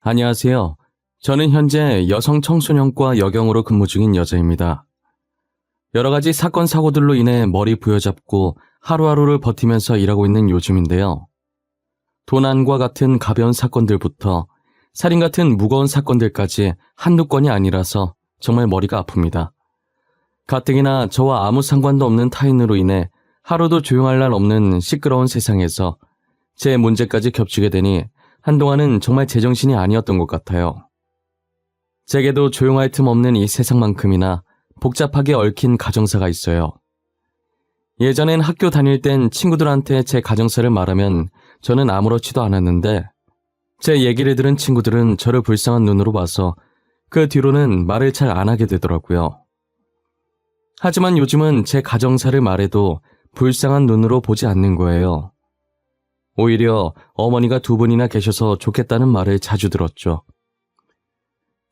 안녕하세요. 저는 현재 여성 청소년과 여경으로 근무 중인 여자입니다. 여러 가지 사건 사고들로 인해 머리 부여잡고 하루하루를 버티면서 일하고 있는 요즘인데요. 도난과 같은 가벼운 사건들부터 살인 같은 무거운 사건들까지 한두 건이 아니라서 정말 머리가 아픕니다. 가뜩이나 저와 아무 상관도 없는 타인으로 인해 하루도 조용할 날 없는 시끄러운 세상에서 제 문제까지 겹치게 되니 한동안은 정말 제정신이 아니었던 것 같아요. 제게도 조용할 틈 없는 이 세상만큼이나 복잡하게 얽힌 가정사가 있어요. 예전엔 학교 다닐 땐 친구들한테 제 가정사를 말하면 저는 아무렇지도 않았는데 제 얘기를 들은 친구들은 저를 불쌍한 눈으로 봐서 그 뒤로는 말을 잘 안 하게 되더라고요. 하지만 요즘은 제 가정사를 말해도 불쌍한 눈으로 보지 않는 거예요. 오히려 어머니가 두 분이나 계셔서 좋겠다는 말을 자주 들었죠.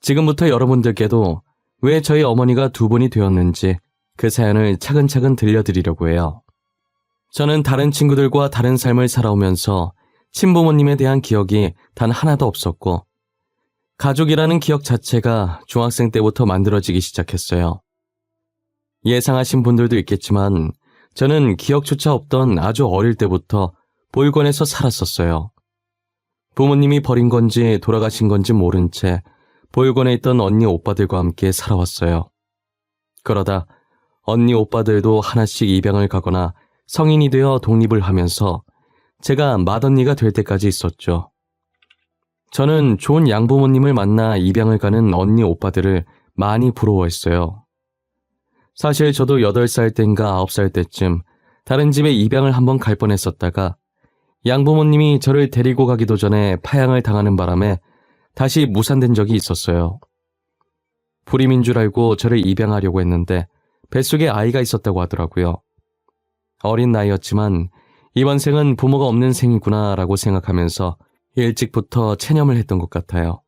지금부터 여러분들께도 왜 저희 어머니가 두 분이 되었는지 그 사연을 차근차근 들려드리려고 해요. 저는 다른 친구들과 다른 삶을 살아오면서 친부모님에 대한 기억이 단 하나도 없었고 가족이라는 기억 자체가 중학생 때부터 만들어지기 시작했어요. 예상하신 분들도 있겠지만 저는 기억조차 없던 아주 어릴 때부터 보육원에서 살았었어요. 부모님이 버린 건지 돌아가신 건지 모른 채 보육원에 있던 언니 오빠들과 함께 살아왔어요. 그러다 언니 오빠들도 하나씩 입양을 가거나 성인이 되어 독립을 하면서 제가 맏언니가 될 때까지 있었죠. 저는 좋은 양부모님을 만나 입양을 가는 언니 오빠들을 많이 부러워했어요. 사실 저도 8살 땐가 9살 때쯤 다른 집에 입양을 한번 갈 뻔했었다가 양부모님이 저를 데리고 가기도 전에 파양을 당하는 바람에 다시 무산된 적이 있었어요. 불임인 줄 알고 저를 입양하려고 했는데 뱃속에 아이가 있었다고 하더라고요. 어린 나이였지만 이번 생은 부모가 없는 생이구나 라고 생각하면서 일찍부터 체념을 했던 것 같아요.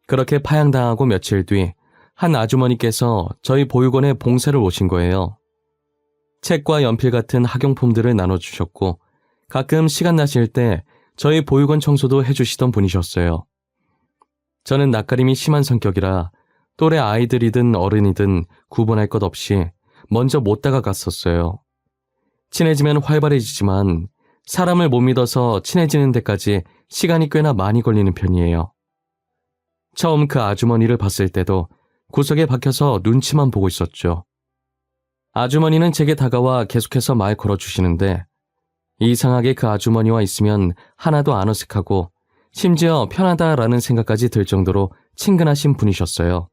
그렇게 파양당하고 며칠 뒤 한 아주머니께서 저희 보육원에 봉사를 오신 거예요. 책과 연필 같은 학용품들을 나눠주셨고 가끔 시간 나실 때 저희 보육원 청소도 해주시던 분이셨어요. 저는 낯가림이 심한 성격이라 또래 아이들이든 어른이든 구분할 것 없이 먼저 못 다가갔었어요. 친해지면 활발해지지만 사람을 못 믿어서 친해지는 데까지 시간이 꽤나 많이 걸리는 편이에요. 처음 그 아주머니를 봤을 때도 구석에 박혀서 눈치만 보고 있었죠. 아주머니는 제게 다가와 계속해서 말 걸어주시는데 이상하게 그 아주머니와 있으면 하나도 안 어색하고 심지어 편하다라는 생각까지 들 정도로 친근하신 분이셨어요.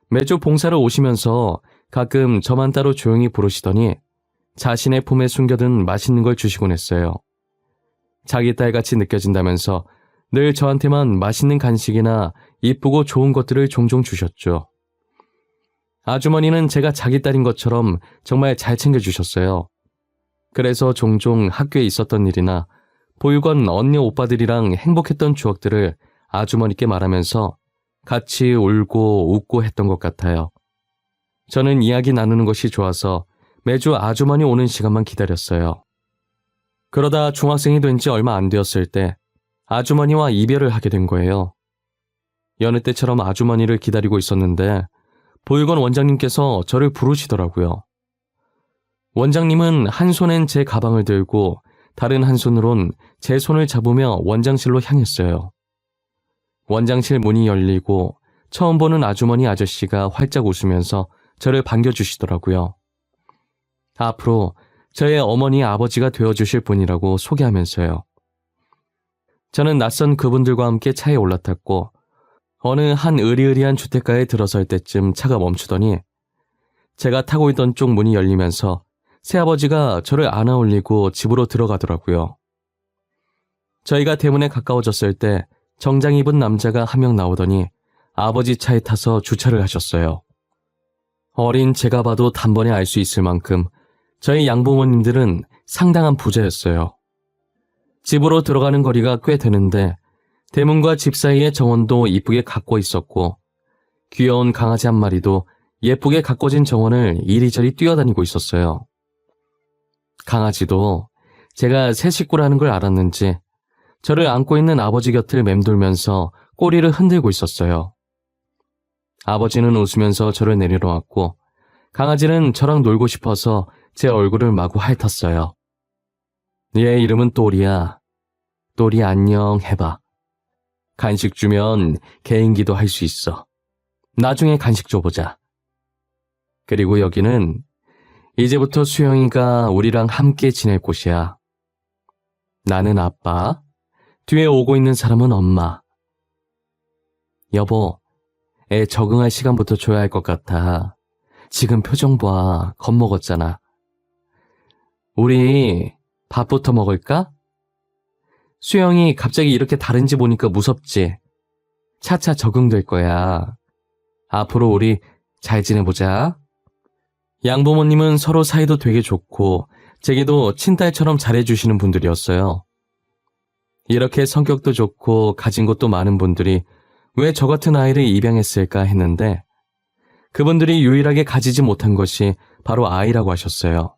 매주 봉사를 오시면서 가끔 저만 따로 조용히 부르시더니 자신의 품에 숨겨둔 맛있는 걸 주시곤 했어요. 자기 딸같이 느껴진다면서 늘 저한테만 맛있는 간식이나 이쁘고 좋은 것들을 종종 주셨죠. 아주머니는 제가 자기 딸인 것처럼 정말 잘 챙겨주셨어요. 그래서 종종 학교에 있었던 일이나 보육원 언니 오빠들이랑 행복했던 추억들을 아주머니께 말하면서 같이 울고 웃고 했던 것 같아요. 저는 이야기 나누는 것이 좋아서 매주 아주머니 오는 시간만 기다렸어요. 그러다 중학생이 된 지 얼마 안 되었을 때 아주머니와 이별을 하게 된 거예요. 여느 때처럼 아주머니를 기다리고 있었는데 보육원 원장님께서 저를 부르시더라고요. 원장님은 한 손엔 제 가방을 들고 다른 한 손으론 제 손을 잡으며 원장실로 향했어요. 원장실 문이 열리고 처음 보는 아주머니 아저씨가 활짝 웃으면서 저를 반겨주시더라고요. 앞으로 저의 어머니 아버지가 되어주실 분이라고 소개하면서요. 저는 낯선 그분들과 함께 차에 올라탔고 어느 한 으리으리한 주택가에 들어설 때쯤 차가 멈추더니 제가 타고 있던 쪽 문이 열리면서 새아버지가 저를 안아 올리고 집으로 들어가더라고요. 저희가 대문에 가까워졌을 때 정장 입은 남자가 한 명 나오더니 아버지 차에 타서 주차를 하셨어요. 어린 제가 봐도 단번에 알 수 있을 만큼 저희 양부모님들은 상당한 부자였어요. 집으로 들어가는 거리가 꽤 되는데 대문과 집 사이의 정원도 이쁘게 가꿔 있었고 귀여운 강아지 한 마리도 예쁘게 가꿔진 정원을 이리저리 뛰어다니고 있었어요. 강아지도 제가 새 식구라는 걸 알았는지 저를 안고 있는 아버지 곁을 맴돌면서 꼬리를 흔들고 있었어요. 아버지는 웃으면서 저를 내려놓았고 강아지는 저랑 놀고 싶어서 제 얼굴을 마구 핥았어요. 얘 이름은 또리야. 또리 안녕 해봐. 간식 주면 개인기도 할 수 있어. 나중에 간식 줘보자. 그리고 여기는 이제부터 수영이가 우리랑 함께 지낼 곳이야. 나는 아빠, 뒤에 오고 있는 사람은 엄마. 여보, 애 적응할 시간부터 줘야 할 것 같아. 지금 표정 봐, 겁먹었잖아. 우리 밥부터 먹을까? 수영이 갑자기 이렇게 다른지 보니까 무섭지? 차차 적응될 거야. 앞으로 우리 잘 지내보자. 양부모님은 서로 사이도 되게 좋고 제게도 친딸처럼 잘해주시는 분들이었어요. 이렇게 성격도 좋고 가진 것도 많은 분들이 왜 저 같은 아이를 입양했을까 했는데 그분들이 유일하게 가지지 못한 것이 바로 아이라고 하셨어요.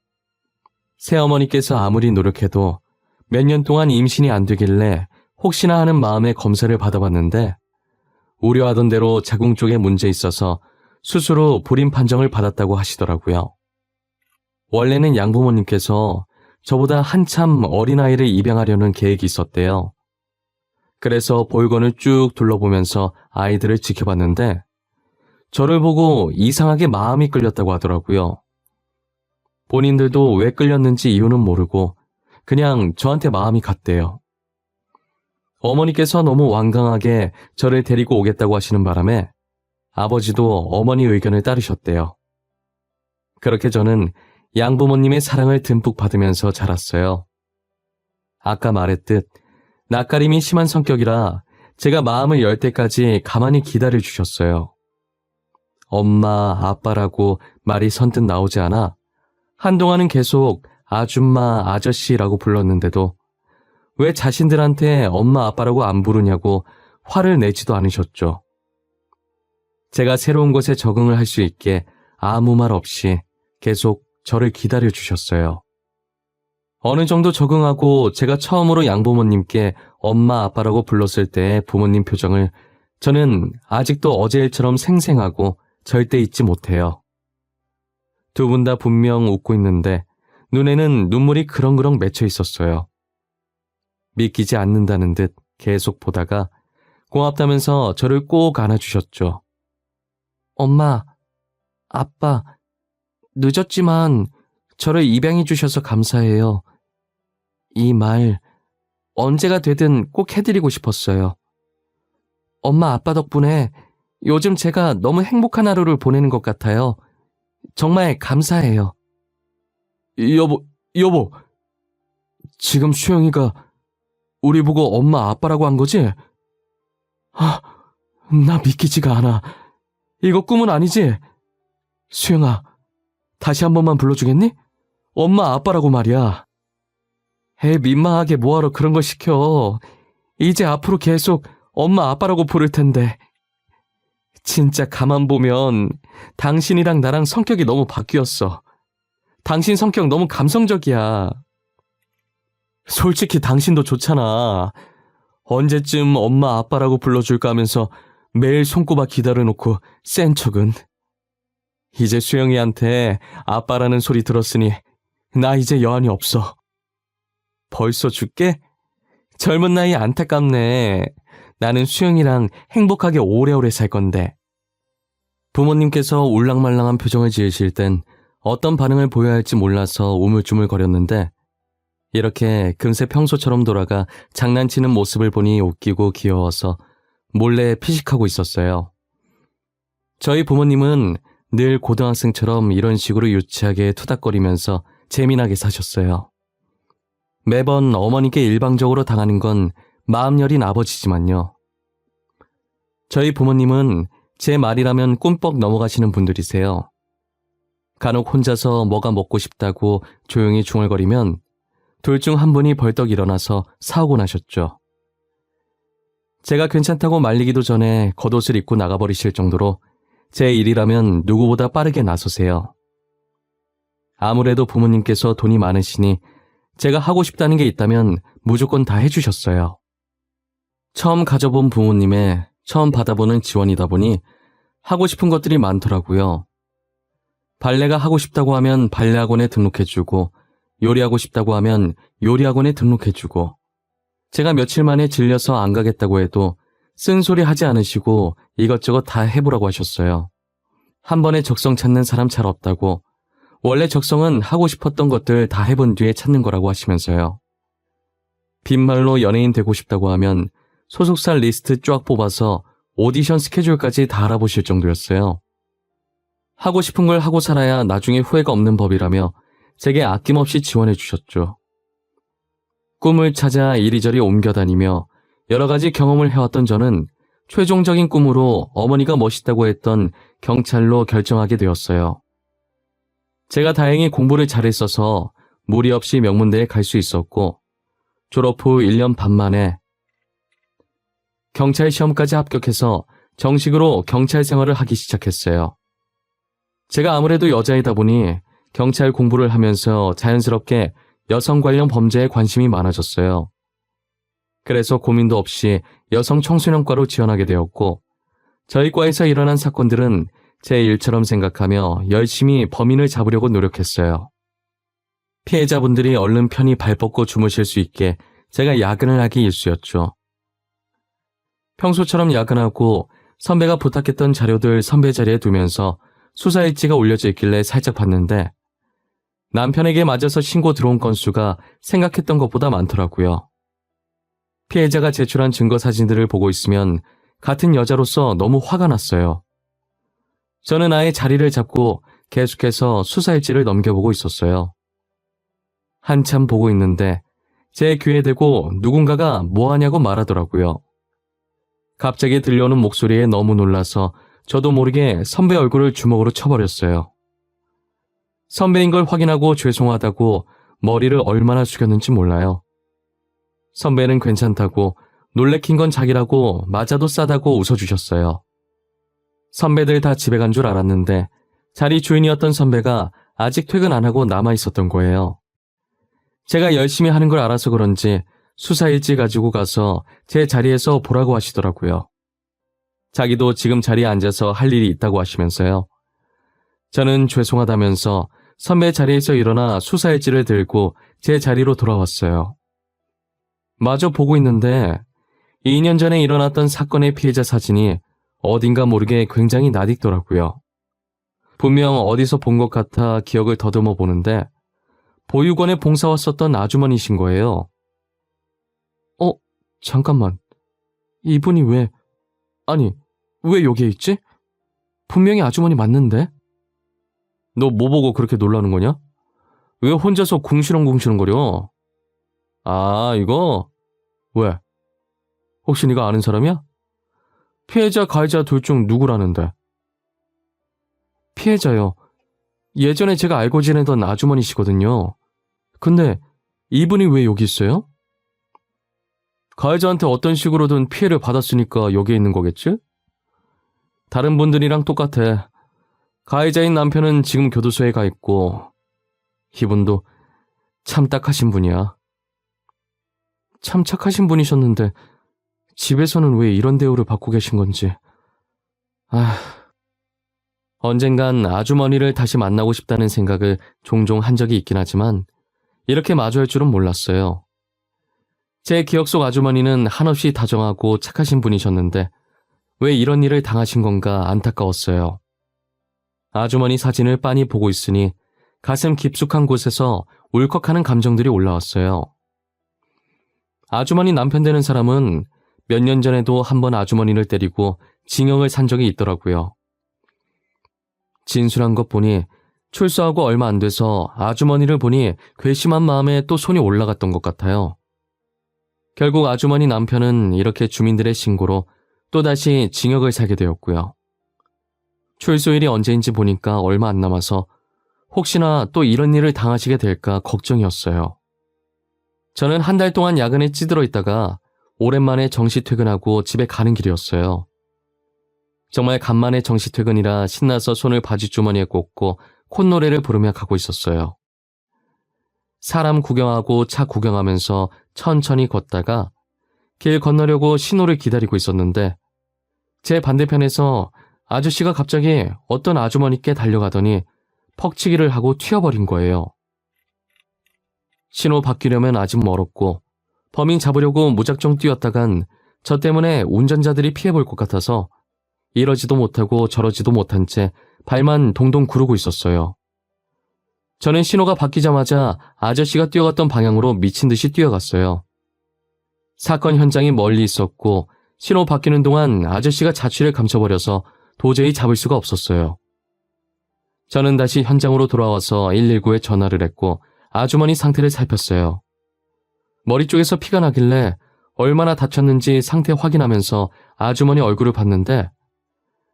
새어머니께서 아무리 노력해도 몇 년 동안 임신이 안 되길래 혹시나 하는 마음에 검사를 받아봤는데 우려하던 대로 자궁 쪽에 문제 있어서 수술 후 불임 판정을 받았다고 하시더라고요. 원래는 양부모님께서 저보다 한참 어린아이를 입양하려는 계획이 있었대요. 그래서 볼건을 쭉 둘러보면서 아이들을 지켜봤는데 저를 보고 이상하게 마음이 끌렸다고 하더라고요. 본인들도 왜 끌렸는지 이유는 모르고 그냥 저한테 마음이 갔대요. 어머니께서 너무 완강하게 저를 데리고 오겠다고 하시는 바람에 아버지도 어머니 의견을 따르셨대요. 그렇게 저는 양부모님의 사랑을 듬뿍 받으면서 자랐어요. 아까 말했듯 낯가림이 심한 성격이라 제가 마음을 열 때까지 가만히 기다려 주셨어요. 엄마, 아빠라고 말이 선뜻 나오지 않아 한동안은 계속 아줌마, 아저씨라고 불렀는데도 왜 자신들한테 엄마, 아빠라고 안 부르냐고 화를 내지도 않으셨죠. 제가 새로운 곳에 적응을 할 수 있게 아무 말 없이 계속 저를 기다려 주셨어요. 어느 정도 적응하고 제가 처음으로 양부모님께 엄마, 아빠라고 불렀을 때의 부모님 표정을 저는 아직도 어제 일처럼 생생하고 절대 잊지 못해요. 두 분 다 분명 웃고 있는데 눈에는 눈물이 그렁그렁 맺혀 있었어요. 믿기지 않는다는 듯 계속 보다가 고맙다면서 저를 꼭 안아주셨죠. 엄마, 아빠, 늦었지만 저를 입양해 주셔서 감사해요. 이 말 언제가 되든 꼭 해드리고 싶었어요. 엄마, 아빠 덕분에 요즘 제가 너무 행복한 하루를 보내는 것 같아요. 정말 감사해요. 여보. 지금 수영이가 우리 보고 엄마, 아빠라고 한 거지? 나 믿기지가 않아. 이거 꿈은 아니지? 수영아, 다시 한 번만 불러주겠니? 엄마, 아빠라고 말이야. 애 민망하게 뭐하러 그런 걸 시켜. 이제 앞으로 계속 엄마, 아빠라고 부를 텐데. 진짜 가만 보면 당신이랑 나랑 성격이 너무 바뀌었어. 당신 성격 너무 감성적이야. 솔직히 당신도 좋잖아. 언제쯤 엄마, 아빠라고 불러줄까 하면서 매일 손꼽아 기다려놓고 센 척은. 이제 수영이한테 아빠라는 소리 들었으니 나 이제 여한이 없어. 벌써 죽게? 젊은 나이에 안타깝네. 나는 수영이랑 행복하게 오래오래 살 건데. 부모님께서 울랑말랑한 표정을 지으실 땐 어떤 반응을 보여야 할지 몰라서 우물쭈물거렸는데 이렇게 금세 평소처럼 돌아가 장난치는 모습을 보니 웃기고 귀여워서 몰래 피식하고 있었어요. 저희 부모님은 늘 고등학생처럼 이런 식으로 유치하게 투닥거리면서 재미나게 사셨어요. 매번 어머니께 일방적으로 당하는 건 마음 여린 아버지지만요. 저희 부모님은 제 말이라면 꿈뻑 넘어가시는 분들이세요. 간혹 혼자서 뭐가 먹고 싶다고 조용히 중얼거리면 둘 중 한 분이 벌떡 일어나서 사오고 나셨죠. 제가 괜찮다고 말리기도 전에 겉옷을 입고 나가버리실 정도로 제 일이라면 누구보다 빠르게 나서세요. 아무래도 부모님께서 돈이 많으시니 제가 하고 싶다는 게 있다면 무조건 다 해주셨어요. 처음 가져본 부모님의 처음 받아보는 지원이다 보니 하고 싶은 것들이 많더라고요. 발레가 하고 싶다고 하면 발레학원에 등록해주고, 요리하고 싶다고 하면 요리학원에 등록해주고, 제가 며칠 만에 질려서 안 가겠다고 해도 쓴소리 하지 않으시고 이것저것 다 해보라고 하셨어요. 한 번에 적성 찾는 사람 잘 없다고, 원래 적성은 하고 싶었던 것들 다 해본 뒤에 찾는 거라고 하시면서요. 빈말로 연예인 되고 싶다고 하면 소속사 리스트 쫙 뽑아서 오디션 스케줄까지 다 알아보실 정도였어요. 하고 싶은 걸 하고 살아야 나중에 후회가 없는 법이라며 제게 아낌없이 지원해 주셨죠. 꿈을 찾아 이리저리 옮겨다니며 여러 가지 경험을 해왔던 저는 최종적인 꿈으로 어머니가 멋있다고 했던 경찰로 결정하게 되었어요. 제가 다행히 공부를 잘했어서 무리 없이 명문대에 갈 수 있었고, 졸업 후 1년 반 만에 경찰 시험까지 합격해서 정식으로 경찰 생활을 하기 시작했어요. 제가 아무래도 여자이다 보니 경찰 공부를 하면서 자연스럽게 여성 관련 범죄에 관심이 많아졌어요. 그래서 고민도 없이 여성 청소년과로 지원하게 되었고, 저희 과에서 일어난 사건들은 제 일처럼 생각하며 열심히 범인을 잡으려고 노력했어요. 피해자분들이 얼른 편히 발 뻗고 주무실 수 있게 제가 야근을 하기 일쑤였죠. 평소처럼 야근하고 선배가 부탁했던 자료들 선배 자리에 두면서 수사 일지가 올려져 있길래 살짝 봤는데, 남편에게 맞아서 신고 들어온 건수가 생각했던 것보다 많더라고요. 피해자가 제출한 증거 사진들을 보고 있으면 같은 여자로서 너무 화가 났어요. 저는 아예 자리를 잡고 계속해서 수사 일지를 넘겨보고 있었어요. 한참 보고 있는데 제 귀에 대고 누군가가 뭐하냐고 말하더라고요. 갑자기 들려오는 목소리에 너무 놀라서 저도 모르게 선배 얼굴을 주먹으로 쳐버렸어요. 선배인 걸 확인하고 죄송하다고 머리를 얼마나 숙였는지 몰라요. 선배는 괜찮다고, 놀래킨 건 자기라고, 맞아도 싸다고 웃어주셨어요. 선배들 다 집에 간 줄 알았는데 자리 주인이었던 선배가 아직 퇴근 안 하고 남아있었던 거예요. 제가 열심히 하는 걸 알아서 그런지 수사 일지 가지고 가서 제 자리에서 보라고 하시더라고요. 자기도 지금 자리에 앉아서 할 일이 있다고 하시면서요. 저는 죄송하다면서 선배 자리에서 일어나 수사 일지를 들고 제 자리로 돌아왔어요. 마저 보고 있는데 2년 전에 일어났던 사건의 피해자 사진이 어딘가 모르게 굉장히 낯익더라고요. 분명 어디서 본 것 같아 기억을 더듬어 보는데 보육원에 봉사 왔었던 아주머니신 거예요. 잠깐만. 이분이 왜 여기에 있지? 분명히 아주머니 맞는데? 너 뭐 보고 그렇게 놀라는 거냐? 왜 혼자서 궁시렁궁시렁거려? 아, 이거? 왜? 혹시 네가 아는 사람이야? 피해자, 가해자 둘 중 누구라는데? 피해자요. 예전에 제가 알고 지내던 아주머니시거든요. 근데 이분이 왜 여기 있어요? 가해자한테 어떤 식으로든 피해를 받았으니까 여기에 있는 거겠지? 다른 분들이랑 똑같아. 가해자인 남편은 지금 교도소에 가 있고, 이분도 참 딱하신 분이야. 참 착하신 분이셨는데 집에서는 왜 이런 대우를 받고 계신 건지. 언젠간 아주머니를 다시 만나고 싶다는 생각을 종종 한 적이 있긴 하지만 이렇게 마주할 줄은 몰랐어요. 제 기억 속 아주머니는 한없이 다정하고 착하신 분이셨는데 왜 이런 일을 당하신 건가 안타까웠어요. 아주머니 사진을 빤히 보고 있으니 가슴 깊숙한 곳에서 울컥하는 감정들이 올라왔어요. 아주머니 남편 되는 사람은 몇 년 전에도 한번 아주머니를 때리고 징역을 산 적이 있더라고요. 진술한 것 보니 출소하고 얼마 안 돼서 아주머니를 보니 괘씸한 마음에 또 손이 올라갔던 것 같아요. 결국 아주머니 남편은 이렇게 주민들의 신고로 또다시 징역을 살게 되었고요. 출소일이 언제인지 보니까 얼마 안 남아서 혹시나 또 이런 일을 당하시게 될까 걱정이었어요. 저는 한 달 동안 야근에 찌들어 있다가 오랜만에 정시 퇴근하고 집에 가는 길이었어요. 정말 간만에 정시 퇴근이라 신나서 손을 바지 주머니에 꽂고 콧노래를 부르며 가고 있었어요. 사람 구경하고 차 구경하면서 천천히 걷다가 길 건너려고 신호를 기다리고 있었는데 제 반대편에서 아저씨가 갑자기 어떤 아주머니께 달려가더니 퍽치기를 하고 튀어버린 거예요. 신호 바뀌려면 아직 멀었고 범인 잡으려고 무작정 뛰었다간 저 때문에 운전자들이 피해볼 것 같아서 이러지도 못하고 저러지도 못한 채 발만 동동 구르고 있었어요. 저는 신호가 바뀌자마자 아저씨가 뛰어갔던 방향으로 미친 듯이 뛰어갔어요. 사건 현장이 멀리 있었고 신호 바뀌는 동안 아저씨가 자취를 감춰버려서 도저히 잡을 수가 없었어요. 저는 다시 현장으로 돌아와서 119에 전화를 했고 아주머니 상태를 살폈어요. 머리 쪽에서 피가 나길래 얼마나 다쳤는지 상태 확인하면서 아주머니 얼굴을 봤는데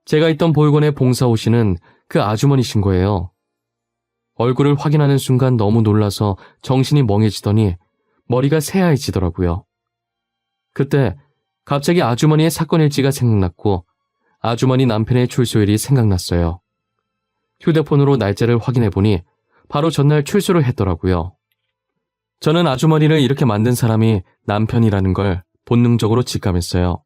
제가 있던 보육원에 봉사 오시는 그 아주머니신 거예요. 얼굴을 확인하는 순간 너무 놀라서 정신이 멍해지더니 머리가 새하얘지더라고요. 그때 갑자기 아주머니의 사건 일지가 생각났고 아주머니 남편의 출소일이 생각났어요. 휴대폰으로 날짜를 확인해보니 바로 전날 출소를 했더라고요. 저는 아주머니를 이렇게 만든 사람이 남편이라는 걸 본능적으로 직감했어요.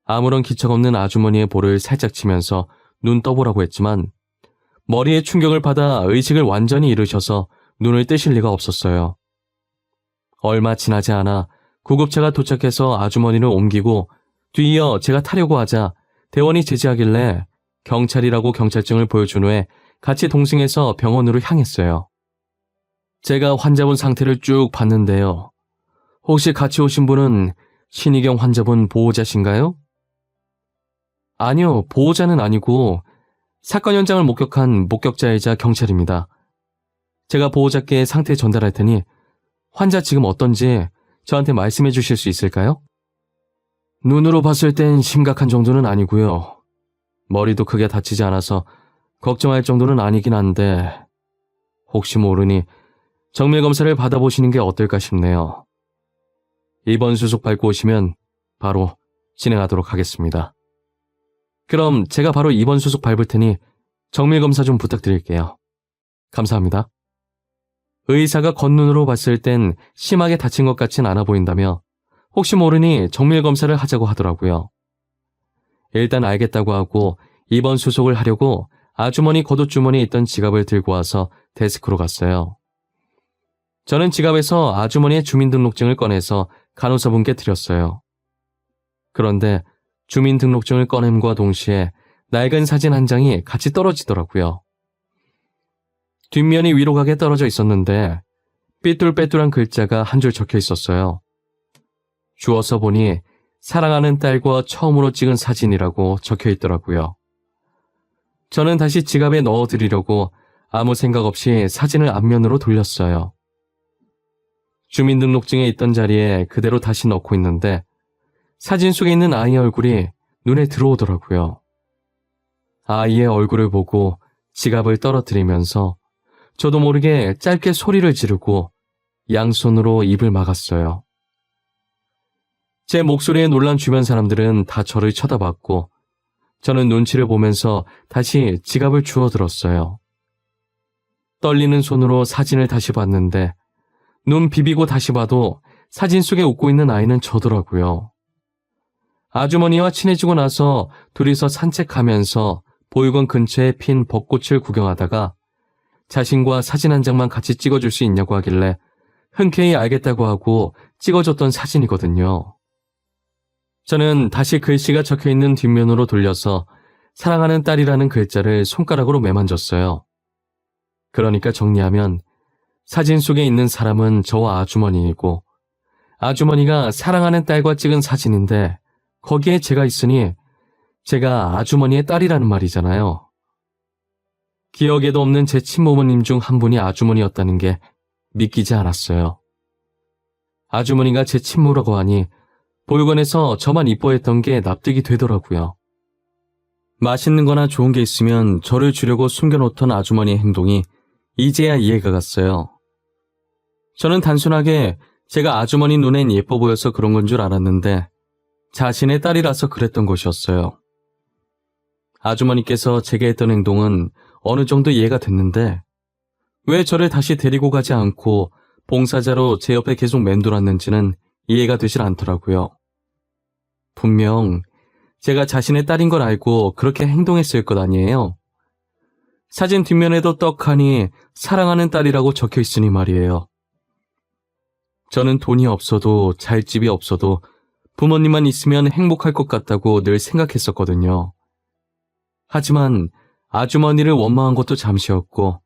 아무런 기척 없는 아주머니의 볼을 살짝 치면서 눈 떠보라고 했지만 머리에 충격을 받아 의식을 완전히 잃으셔서 눈을 뜨실 리가 없었어요. 얼마 지나지 않아 구급차가 도착해서 아주머니를 옮기고 뒤이어 제가 타려고 하자 대원이 제지하길래 경찰이라고 경찰증을 보여준 후에 같이 동승해서 병원으로 향했어요. 제가 환자분 상태를 쭉 봤는데요. 혹시 같이 오신 분은 신희경 환자분 보호자신가요? 아니요, 보호자는 아니고 사건 현장을 목격한 목격자이자 경찰입니다. 제가 보호자께 상태 전달할 테니 환자 지금 어떤지 저한테 말씀해 주실 수 있을까요? 눈으로 봤을 땐 심각한 정도는 아니고요. 머리도 크게 다치지 않아서 걱정할 정도는 아니긴 한데 혹시 모르니 정밀검사를 받아보시는 게 어떨까 싶네요. 입원 수속 밟고 오시면 바로 진행하도록 하겠습니다. 그럼 제가 바로 입원 수속 밟을 테니 정밀검사 좀 부탁드릴게요. 감사합니다. 의사가 겉눈으로 봤을 땐 심하게 다친 것 같진 않아 보인다며 혹시 모르니 정밀검사를 하자고 하더라고요. 일단 알겠다고 하고 입원 수속을 하려고 아주머니 겉옷주머니에 있던 지갑을 들고 와서 데스크로 갔어요. 저는 지갑에서 아주머니의 주민등록증을 꺼내서 간호사분께 드렸어요. 그런데 주민등록증을 꺼냄과 동시에 낡은 사진 한 장이 같이 떨어지더라고요. 뒷면이 위로 가게 떨어져 있었는데 삐뚤빼뚤한 글자가 한 줄 적혀 있었어요. 주워서 보니 사랑하는 딸과 처음으로 찍은 사진이라고 적혀 있더라고요. 저는 다시 지갑에 넣어드리려고 아무 생각 없이 사진을 앞면으로 돌렸어요. 주민등록증에 있던 자리에 그대로 다시 넣고 있는데 사진 속에 있는 아이의 얼굴이 눈에 들어오더라고요. 아이의 얼굴을 보고 지갑을 떨어뜨리면서 저도 모르게 짧게 소리를 지르고 양손으로 입을 막았어요. 제 목소리에 놀란 주변 사람들은 다 저를 쳐다봤고 저는 눈치를 보면서 다시 지갑을 주워들었어요. 떨리는 손으로 사진을 다시 봤는데 눈 비비고 다시 봐도 사진 속에 웃고 있는 아이는 저더라고요. 아주머니와 친해지고 나서 둘이서 산책하면서 보육원 근처에 핀 벚꽃을 구경하다가 자신과 사진 한 장만 같이 찍어줄 수 있냐고 하길래 흔쾌히 알겠다고 하고 찍어줬던 사진이거든요. 저는 다시 글씨가 적혀있는 뒷면으로 돌려서 사랑하는 딸이라는 글자를 손가락으로 매만졌어요. 그러니까 정리하면 사진 속에 있는 사람은 저와 아주머니이고 아주머니가 사랑하는 딸과 찍은 사진인데 거기에 제가 있으니 제가 아주머니의 딸이라는 말이잖아요. 기억에도 없는 제 친모모님 중 한 분이 아주머니였다는 게 믿기지 않았어요. 아주머니가 제 친모라고 하니 보육원에서 저만 이뻐했던 게 납득이 되더라고요. 맛있는 거나 좋은 게 있으면 저를 주려고 숨겨놓던 아주머니의 행동이 이제야 이해가 갔어요. 저는 단순하게 제가 아주머니 눈엔 예뻐 보여서 그런 건 줄 알았는데 자신의 딸이라서 그랬던 것이었어요. 아주머니께서 제게 했던 행동은 어느 정도 이해가 됐는데 왜 저를 다시 데리고 가지 않고 봉사자로 제 옆에 계속 맴돌았는지는 이해가 되질 않더라고요. 분명 제가 자신의 딸인 걸 알고 그렇게 행동했을 것 아니에요. 사진 뒷면에도 떡하니 사랑하는 딸이라고 적혀 있으니 말이에요. 저는 돈이 없어도 잘 집이 없어도 부모님만 있으면 행복할 것 같다고 늘 생각했었거든요. 하지만 아주머니를 원망한 것도 잠시였고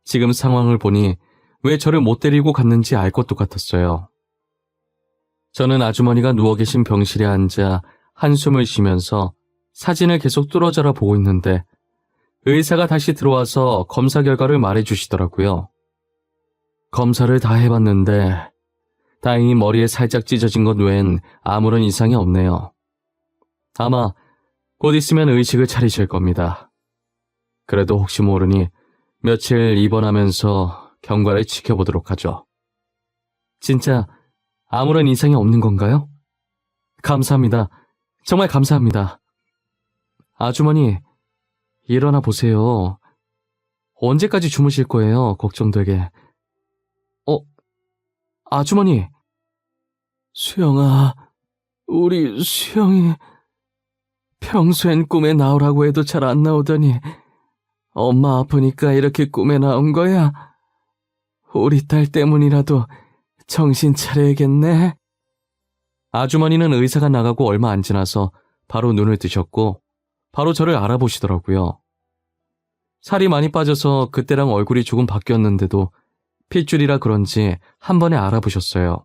지금 상황을 보니 왜 저를 못 데리고 갔는지 알 것도 같았어요. 저는 아주머니가 누워 계신 병실에 앉아 한숨을 쉬면서 사진을 계속 뚫어져라 보고 있는데 의사가 다시 들어와서 검사 결과를 말해주시더라고요. 검사를 다 해봤는데 다행히 머리에 살짝 찢어진 것 외엔 아무런 이상이 없네요. 아마 곧 있으면 의식을 차리실 겁니다. 그래도 혹시 모르니 며칠 입원하면서 경과를 지켜보도록 하죠. 진짜 아무런 이상이 없는 건가요? 감사합니다. 정말 감사합니다. 아주머니, 일어나 보세요. 언제까지 주무실 거예요? 걱정되게. 아주머니. 수영아, 우리 수영이 평소엔 꿈에 나오라고 해도 잘 안 나오더니 엄마 아프니까 이렇게 꿈에 나온 거야? 우리 딸 때문이라도 정신 차려야겠네. 아주머니는 의사가 나가고 얼마 안 지나서 바로 눈을 뜨셨고 바로 저를 알아보시더라고요. 살이 많이 빠져서 그때랑 얼굴이 조금 바뀌었는데도 핏줄이라 그런지 한 번에 알아보셨어요.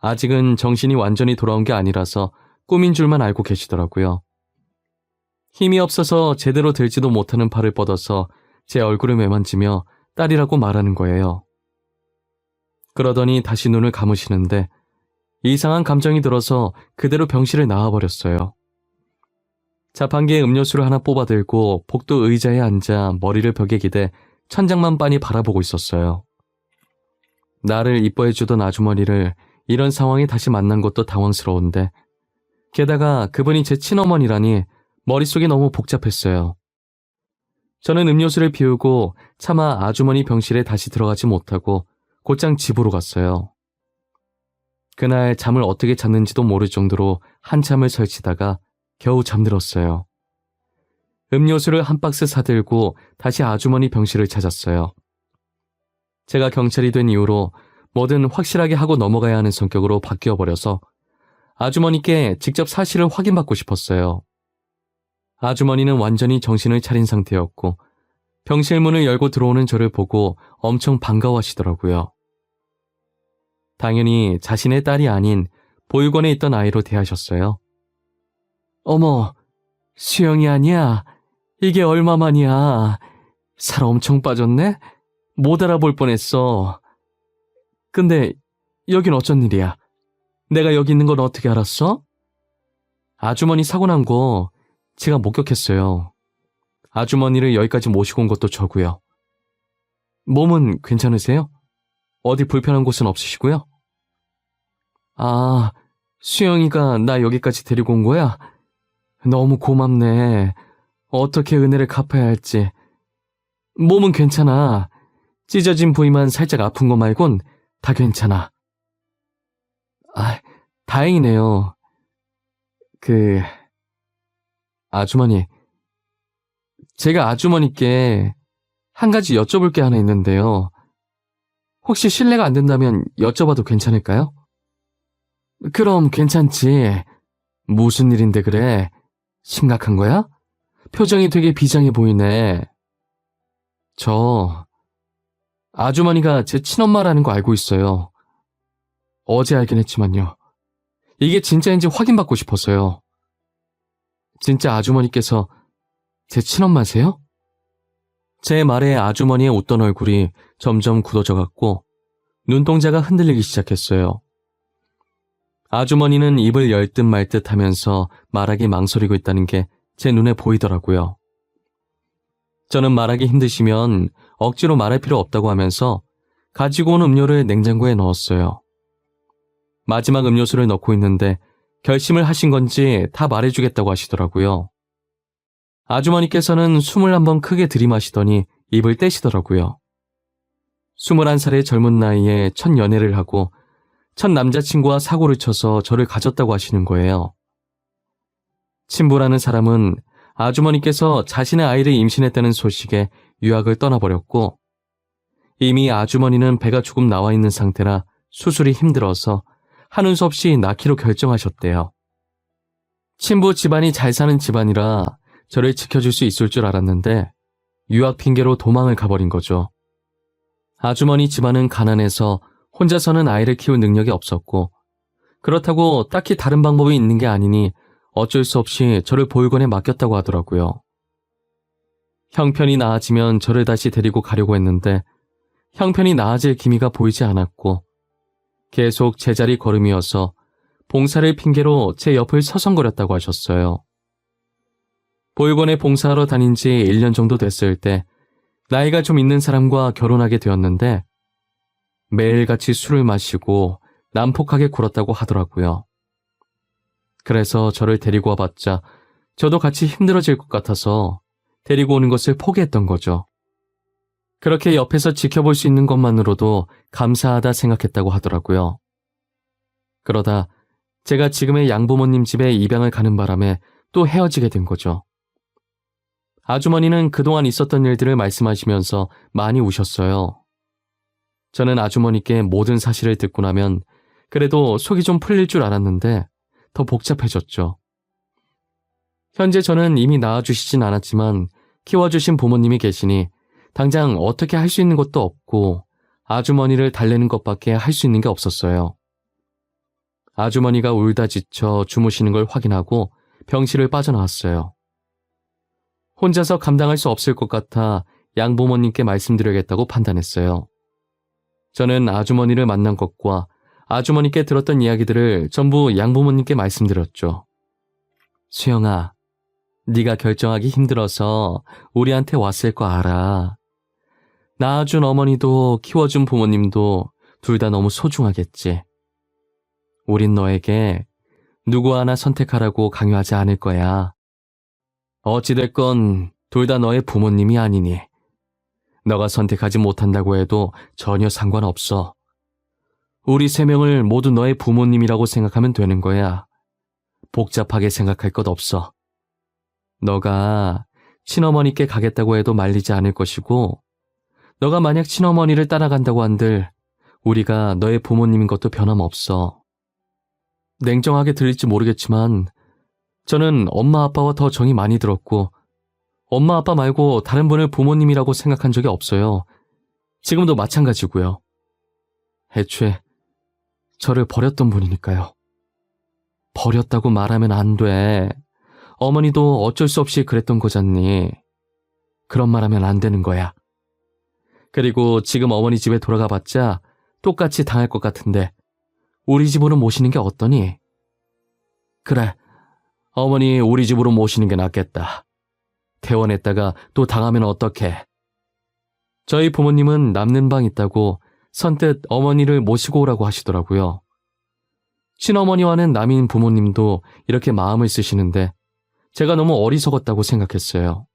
아직은 정신이 완전히 돌아온 게 아니라서 꿈인 줄만 알고 계시더라고요. 힘이 없어서 제대로 들지도 못하는 팔을 뻗어서 제 얼굴을 매만지며 딸이라고 말하는 거예요. 그러더니 다시 눈을 감으시는데 이상한 감정이 들어서 그대로 병실을 나와버렸어요. 자판기에 음료수를 하나 뽑아들고 복도 의자에 앉아 머리를 벽에 기대 천장만 빤히 바라보고 있었어요. 나를 이뻐해주던 아주머니를 이런 상황에 다시 만난 것도 당황스러운데 게다가 그분이 제 친어머니라니 머릿속이 너무 복잡했어요. 저는 음료수를 비우고 차마 아주머니 병실에 다시 들어가지 못하고 곧장 집으로 갔어요. 그날 잠을 어떻게 잤는지도 모를 정도로 한참을 설치다가 겨우 잠들었어요. 음료수를 한 박스 사들고 다시 아주머니 병실을 찾았어요. 제가 경찰이 된 이후로 뭐든 확실하게 하고 넘어가야 하는 성격으로 바뀌어버려서 아주머니께 직접 사실을 확인받고 싶었어요. 아주머니는 완전히 정신을 차린 상태였고 병실 문을 열고 들어오는 저를 보고 엄청 반가워하시더라고요. 당연히 자신의 딸이 아닌 보육원에 있던 아이로 대하셨어요. 어머, 수영이 아니야? 이게 얼마만이야? 살 엄청 빠졌네? 못 알아볼 뻔했어. 근데 여긴 어쩐 일이야? 내가 여기 있는 건 어떻게 알았어? 아주머니 사고 난 거 제가 목격했어요. 아주머니를 여기까지 모시고 온 것도 저고요. 몸은 괜찮으세요? 어디 불편한 곳은 없으시고요? 아, 수영이가 나 여기까지 데리고 온 거야? 너무 고맙네. 어떻게 은혜를 갚아야 할지. 몸은 괜찮아. 찢어진 부위만 살짝 아픈 거 말곤 다 괜찮아. 아, 다행이네요. 아주머니. 제가 아주머니께 한 가지 여쭤볼 게 하나 있는데요. 혹시 실례가 안 된다면 여쭤봐도 괜찮을까요? 그럼 괜찮지. 무슨 일인데 그래? 심각한 거야? 표정이 되게 비장해 보이네. 아주머니가 제 친엄마라는 거 알고 있어요. 어제 알긴 했지만요. 이게 진짜인지 확인받고 싶어서요. 진짜 아주머니께서 제 친엄마세요? 제 말에 아주머니의 웃던 얼굴이 점점 굳어져갔고 눈동자가 흔들리기 시작했어요. 아주머니는 입을 열 듯 말 듯 하면서 말하기 망설이고 있다는 게 제 눈에 보이더라고요. 저는 말하기 힘드시면 억지로 말할 필요 없다고 하면서 가지고 온 음료를 냉장고에 넣었어요. 마지막 음료수를 넣고 있는데 결심을 하신 건지 다 말해주겠다고 하시더라고요. 아주머니께서는 숨을 한번 크게 들이마시더니 입을 떼시더라고요. 21살의 젊은 나이에 첫 연애를 하고 첫 남자친구와 사고를 쳐서 저를 가졌다고 하시는 거예요. 친부라는 사람은 아주머니께서 자신의 아이를 임신했다는 소식에 유학을 떠나버렸고, 이미 아주머니는 배가 조금 나와 있는 상태라 수술이 힘들어서 하는 수 없이 낳기로 결정하셨대요. 친부 집안이 잘 사는 집안이라 저를 지켜줄 수 있을 줄 알았는데 유학 핑계로 도망을 가버린 거죠. 아주머니 집안은 가난해서 혼자서는 아이를 키울 능력이 없었고, 그렇다고 딱히 다른 방법이 있는 게 아니니 어쩔 수 없이 저를 보육원에 맡겼다고 하더라고요. 형편이 나아지면 저를 다시 데리고 가려고 했는데 형편이 나아질 기미가 보이지 않았고, 계속 제자리 걸음이어서 봉사를 핑계로 제 옆을 서성거렸다고 하셨어요. 보육원에 봉사하러 다닌 지 1년 정도 됐을 때 나이가 좀 있는 사람과 결혼하게 되었는데, 매일같이 술을 마시고 난폭하게 굴었다고 하더라고요. 그래서 저를 데리고 와봤자 저도 같이 힘들어질 것 같아서 데리고 오는 것을 포기했던 거죠. 그렇게 옆에서 지켜볼 수 있는 것만으로도 감사하다 생각했다고 하더라고요. 그러다 제가 지금의 양부모님 집에 입양을 가는 바람에 또 헤어지게 된 거죠. 아주머니는 그동안 있었던 일들을 말씀하시면서 많이 우셨어요. 저는 아주머니께 모든 사실을 듣고 나면 그래도 속이 좀 풀릴 줄 알았는데 더 복잡해졌죠. 현재 저는 이미 낳아주시진 않았지만 키워주신 부모님이 계시니 당장 어떻게 할 수 있는 것도 없고 아주머니를 달래는 것밖에 할 수 있는 게 없었어요. 아주머니가 울다 지쳐 주무시는 걸 확인하고 병실을 빠져나왔어요. 혼자서 감당할 수 없을 것 같아 양부모님께 말씀드려야겠다고 판단했어요. 저는 아주머니를 만난 것과 아주머니께 들었던 이야기들을 전부 양부모님께 말씀드렸죠. 수영아, 네가 결정하기 힘들어서 우리한테 왔을 거 알아. 낳아준 어머니도 키워준 부모님도 둘 다 너무 소중하겠지. 우린 너에게 누구 하나 선택하라고 강요하지 않을 거야. 어찌됐건 둘 다 너의 부모님이 아니니 너가 선택하지 못한다고 해도 전혀 상관없어. 우리 세 명을 모두 너의 부모님이라고 생각하면 되는 거야. 복잡하게 생각할 것 없어. 너가 친어머니께 가겠다고 해도 말리지 않을 것이고, 너가 만약 친어머니를 따라간다고 한들 우리가 너의 부모님인 것도 변함없어. 냉정하게 들릴지 모르겠지만 저는 엄마 아빠와 더 정이 많이 들었고, 엄마 아빠 말고 다른 분을 부모님이라고 생각한 적이 없어요. 지금도 마찬가지고요. 애초에 저를 버렸던 분이니까요. 버렸다고 말하면 안 돼. 어머니도 어쩔 수 없이 그랬던 거잖니. 그런 말하면 안 되는 거야. 그리고 지금 어머니 집에 돌아가 봤자 똑같이 당할 것 같은데 우리 집으로 모시는 게 어떠니? 그래, 어머니 우리 집으로 모시는 게 낫겠다. 퇴원했다가 또 당하면 어떡해. 저희 부모님은 남는 방 있다고 선뜻 어머니를 모시고 오라고 하시더라고요. 친어머니와는 남인 부모님도 이렇게 마음을 쓰시는데 제가 너무 어리석었다고 생각했어요.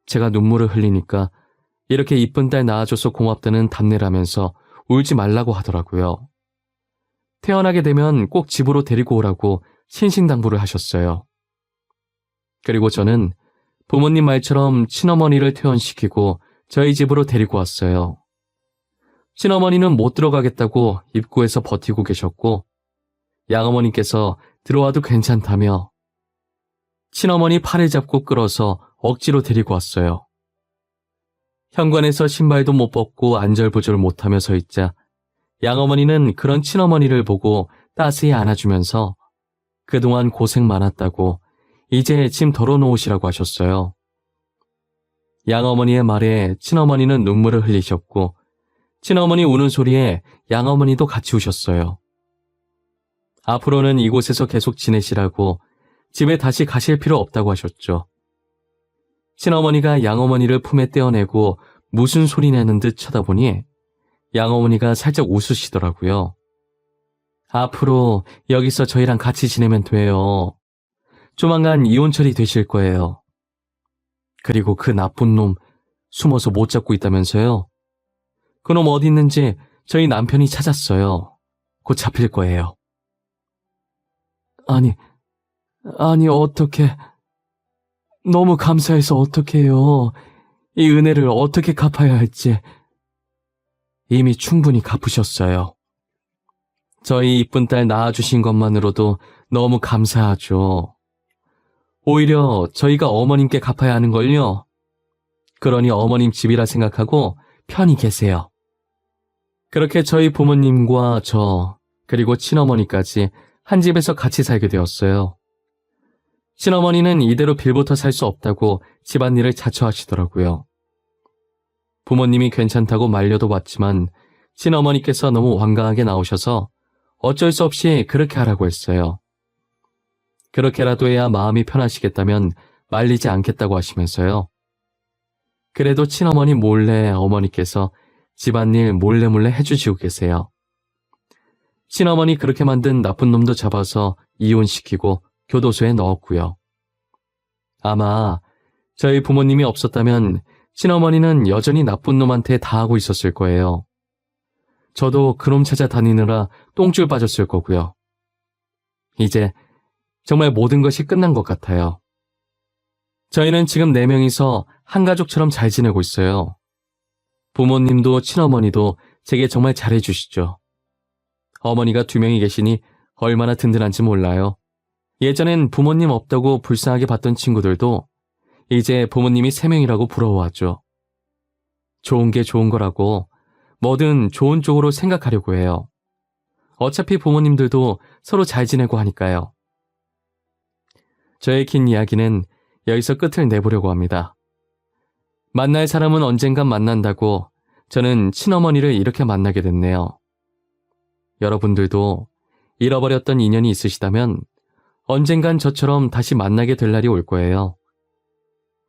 제가 눈물을 흘리니까 이렇게 이쁜 딸 낳아줘서 고맙다는 답례를 하면서 울지 말라고 하더라고요. 태어나게 되면 꼭 집으로 데리고 오라고 신신당부를 하셨어요. 그리고 저는 부모님 말처럼 친어머니를 퇴원시키고 저희 집으로 데리고 왔어요. 친어머니는 못 들어가겠다고 입구에서 버티고 계셨고, 양어머니께서 들어와도 괜찮다며 친어머니 팔을 잡고 끌어서 억지로 데리고 왔어요. 현관에서 신발도 못 벗고 안절부절 못하며 서 있자 양어머니는 그런 친어머니를 보고 따스히 안아주면서 그동안 고생 많았다고 이제 짐 덜어놓으시라고 하셨어요. 양어머니의 말에 친어머니는 눈물을 흘리셨고 친어머니 우는 소리에 양어머니도 같이 우셨어요. 앞으로는 이곳에서 계속 지내시라고 집에 다시 가실 필요 없다고 하셨죠. 친어머니가 양어머니를 품에 떼어내고 무슨 소리 내는 듯 쳐다보니 양어머니가 살짝 웃으시더라고요. 앞으로 여기서 저희랑 같이 지내면 돼요. 조만간 이혼 처리되실 거예요. 그리고 그 나쁜 놈 숨어서 못 잡고 있다면서요. 그놈 어디 있는지 저희 남편이 찾았어요. 곧 잡힐 거예요. 아니, 어떡해. 너무 감사해서 어떡해요. 이 은혜를 어떻게 갚아야 할지. 이미 충분히 갚으셨어요. 저희 이쁜 딸 낳아주신 것만으로도 너무 감사하죠. 오히려 저희가 어머님께 갚아야 하는걸요. 그러니 어머님 집이라 생각하고 편히 계세요. 그렇게 저희 부모님과 저, 그리고 친어머니까지 한 집에서 같이 살게 되었어요. 친어머니는 이대로 빌부터 살 수 없다고 집안일을 자처하시더라고요. 부모님이 괜찮다고 말려도 봤지만 친어머니께서 너무 완강하게 나오셔서 어쩔 수 없이 그렇게 하라고 했어요. 그렇게라도 해야 마음이 편하시겠다면 말리지 않겠다고 하시면서요. 그래도 친어머니 몰래 어머니께서 집안일 몰래 해주시고 계세요. 친어머니 그렇게 만든 나쁜 놈도 잡아서 이혼시키고 교도소에 넣었고요. 아마 저희 부모님이 없었다면 친어머니는 여전히 나쁜 놈한테 다 하고 있었을 거예요. 저도 그놈 찾아다니느라 똥줄 빠졌을 거고요. 이제 정말 모든 것이 끝난 것 같아요. 저희는 지금 4명이서 한 가족처럼 잘 지내고 있어요. 부모님도 친어머니도 제게 정말 잘해주시죠. 어머니가 2명이 계시니 얼마나 든든한지 몰라요. 예전엔 부모님 없다고 불쌍하게 봤던 친구들도 이제 부모님이 3명이라고 부러워하죠. 좋은 게 좋은 거라고 뭐든 좋은 쪽으로 생각하려고 해요. 어차피 부모님들도 서로 잘 지내고 하니까요. 저의 긴 이야기는 여기서 끝을 내보려고 합니다. 만날 사람은 언젠간 만난다고 저는 친어머니를 이렇게 만나게 됐네요. 여러분들도 잃어버렸던 인연이 있으시다면 언젠간 저처럼 다시 만나게 될 날이 올 거예요.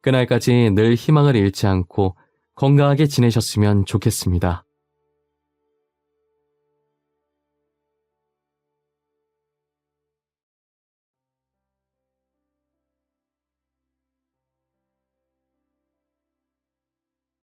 그날까지 늘 희망을 잃지 않고 건강하게 지내셨으면 좋겠습니다.